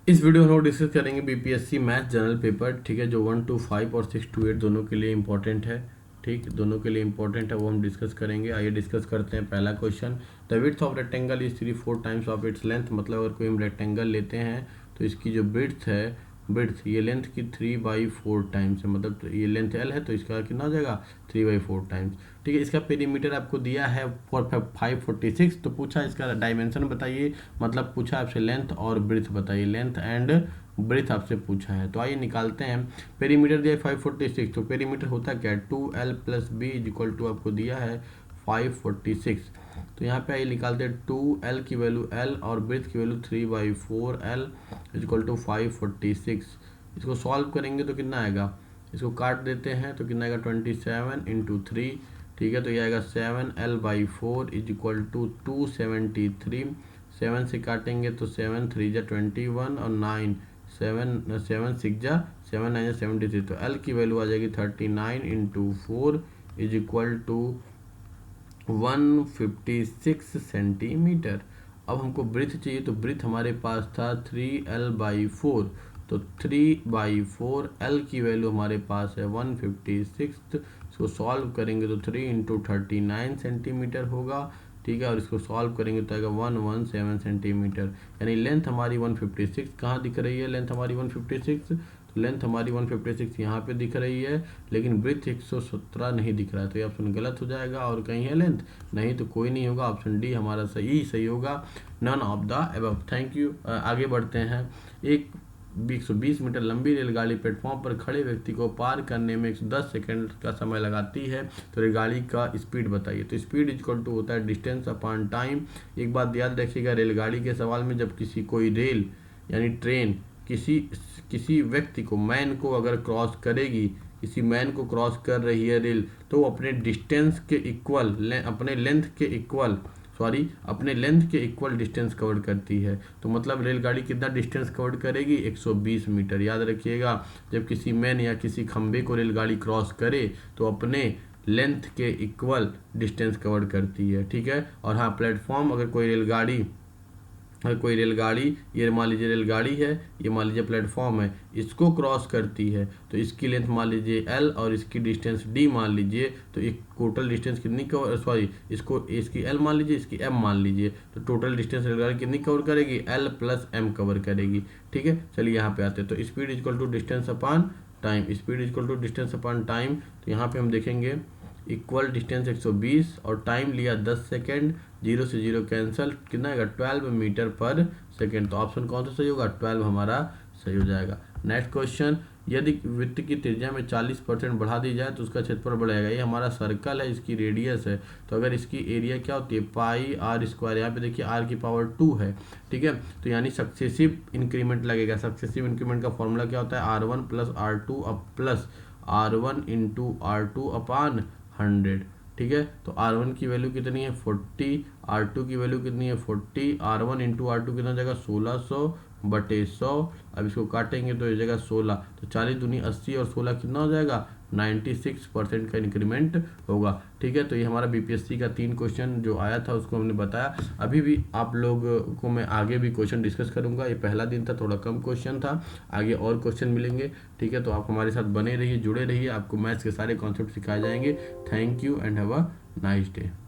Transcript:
इस वीडियो में हम डिस्कस करेंगे बीपीएससी मैथ जनरल पेपर, ठीक है, जो 1 to 5 और 6 to 8 दोनों के लिए इंपॉर्टेंट है। ठीक, दोनों के लिए इंपॉर्टेंट है, वो हम डिस्कस करेंगे। आइए डिस्कस करते हैं। पहला question, the width of rectangle is 3/4 times of its length. मतलब अगर कोई हम रेक्टेंगल लेते हैं तो इसकी जो विड्थ है, विड्थ ये लेंथ की 3/4 टाइम्स है। मतलब तो ये लेंथ एल है तो इसका कितना हो जाएगा 3/4 टाइम्स। ठीक है, इसका पेरीमीटर आपको दिया है 546। तो पूछा इसका डायमेंशन बताइए, मतलब पूछा आपसे लेंथ और ब्रेथ बताइए, लेंथ एंड ब्रेथ आपसे पूछा है। तो आइए निकालते हैं। पेरीमीटर दिया है 546, तो पेरीमीटर होता क्या है 2l + b = आपको दिया है 546। तो यहाँ पे आइए निकालते हैं 2l की वैल्यू l और ब्रेथ की वैल्यू 3/4l = 546। इसको सॉल्व करेंगे तो कितना आएगा, इसको काट देते हैं तो कितना आएगा 27 × 3। ठीक है, तो ये आएगा 7l/4 = 273। 7 से काटेंगे तो 7 3 जा 21 और 9 7 7 6 जा 7 9 जा 73। तो l की वैल्यू आ जाएगी 39 × 4 = 156 सेंटीमीटर। अब हमको ब्रेथ चाहिए, तो ब्रेथ हमारे पास था 3l/4। तो 3/4 l की वैल्यू हमारे पास है 156। इसको सॉल्व करेंगे तो 3 × 39 सेंटीमीटर होगा। ठीक है, और इसको सॉल्व करेंगे तो आएगा 117 सेंटीमीटर। यानी लेंथ हमारी 156 कहाँ दिख रही है, लेंथ हमारी 156, तो लेंथ हमारी 156 यहाँ पे दिख रही है, लेकिन ब्रेथ 117 नहीं दिख रहा है। तो ये ऑप्शन गलत हो जाएगा। और कहीं है लेंथ, नहीं तो कोई नहीं होगा। ऑप्शन डी हमारा सही होगा, none of the above. Thank you. आगे बढ़ते हैं। एक 120 मीटर लंबी रेलगाड़ी प्लेटफॉर्म पर खड़े व्यक्ति को पार करने में 110 सेकंड का समय लगाती है। तो रेलगाड़ी का स्पीड बताइए। तो स्पीड इक्वल टू होता है डिस्टेंस अपॉन टाइम। एक बात याद रखिएगा, रेलगाड़ी के सवाल में जब किसी कोई रेल यानी ट्रेन किसी व्यक्ति को, मैन को अगर क्रॉस करेगी, किसी मैन को क्रॉस कर रही है रेल, तो वो अपने डिस्टेंस के इक्वल, अपने लेंथ के इक्वल डिस्टेंस कवर करती है। तो मतलब रेलगाड़ी कितना डिस्टेंस कवर करेगी 120 मीटर। याद रखिएगा, जब किसी मैन या किसी खंबे को रेलगाड़ी क्रॉस करे तो अपने लेंथ के इक्वल डिस्टेंस कवर करती है। ठीक है, और हाँ प्लेटफॉर्म, अगर कोई रेलगाड़ी, ये मान लीजिए रेलगाड़ी है, ये मान लीजिए प्लेटफॉर्म है, इसको क्रॉस करती है तो इसकी लेंथ मान लीजिए l और इसकी डिस्टेंस d मान लीजिए। तो एक टोटल डिस्टेंस कितनी कवर, इसकी l मान लीजिए, इसकी m मान लीजिए। तो टोटल डिस्टेंस रेलगाड़ी कितनी कवर करेगी, l + m कवर करेगी। ठीक है, चलिए यहाँ पे आते हैं। तो speed equal to distance upon time, speed equal to distance upon time. तो यहाँ पे हम देखेंगे इक्वल डिस्टेंस 120 और टाइम लिया 10 सेकेंड, 0 से 0 कैंसिल, कितना आएगा 12 मीटर पर सेकेंड। तो ऑप्शन कौन सा सही होगा, 12 हमारा सही हो जाएगा। नेक्स्ट क्वेश्चन, यदि वृत्त की त्रिज्या में 40% बढ़ा दी जाए तो उसका क्षेत्रफल बढ़ेगा। ये हमारा सर्कल है, इसकी रेडियस है, तो अगर इसकी एरिया क्या होती है πr²। यहाँ पे देखिए r की पावर 2 है। ठीक है, तो यानी सक्सेसिव इंक्रीमेंट लगेगा। सक्सेसिव इंक्रीमेंट का फॉर्मूला क्या होता है, r1 + r2 plus r1 × r2 upon 100। ठीक है, तो r1 की वैल्यू कितनी है 40, r2 की वैल्यू कितनी है 40, r1 × r2 कितना जाएगा 1600/100। अब इसको काटेंगे तो ये जाएगा 16, तो 40 दूनी 80 और 16 कितना हो जाएगा 96% का इंक्रीमेंट होगा। ठीक है, तो ये हमारा बीपीएससी का 3 क्वेश्चन जो आया था उसको हमने बताया। अभी भी आप लोग को मैं आगे भी क्वेश्चन डिस्कस करूंगा। ये पहला दिन था, थोड़ा कम क्वेश्चन था, आगे और क्वेश्चन मिलेंगे। ठीक है, तो आप हमारे साथ बने रहिए, जुड़े रहिए, आपको मैथ्स के सारे कॉन्सेप्ट सिखाए जाएंगे। Thank you and have a nice day.